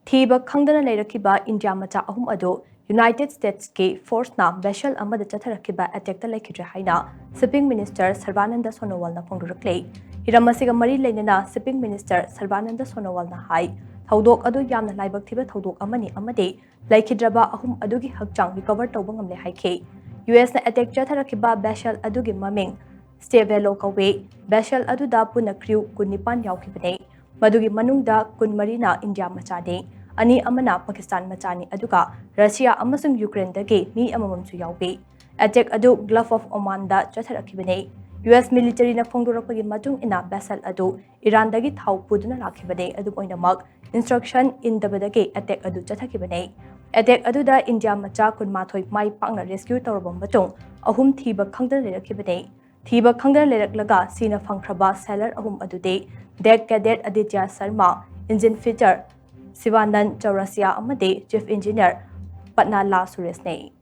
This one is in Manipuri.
Thiba khangdana leirakiba India Macha Ahum ado United States ke force na vessel amada chatharakiba attack ta lekidre haina Shipping Minister Sarbananda Sonowal na phongdurakle hiramasiga mari leinana Shipping Minister Sarbananda Sonowal na hai thodok adu yamna laibak thiba thodok amani amade laikidraba Ahum adugi hakchang recover tawba ngamle haike US na attack chatharakiba vessel adugi maming Stevelo kawe vessel adu da puna crew kunipan yaukibane Madugi manungda kunmarina India Machade ani amana Pakistan Machani aduga Russia amasung Ukraine dagi mi amamamsu yaubi attack adu Gulf of Oman da chatharakibane US military na phongdorakpagi matung ina vessel adu Iran dagi thau puduna rakhibane adu oinamak instruction in dabadagi attack adu chathakibane attack adu da India Macha kunmathoi mai pakna rescue tawrabam batung ahum thiba khangdal lerakibane Thiba khangdal leraklaga sina phangkraba sailor ahum adude Deck Cadet Aditya Sharma, Engine Fitter, Sivanand Chaurasia Amade, Chief Engineer, Patnala Suresne.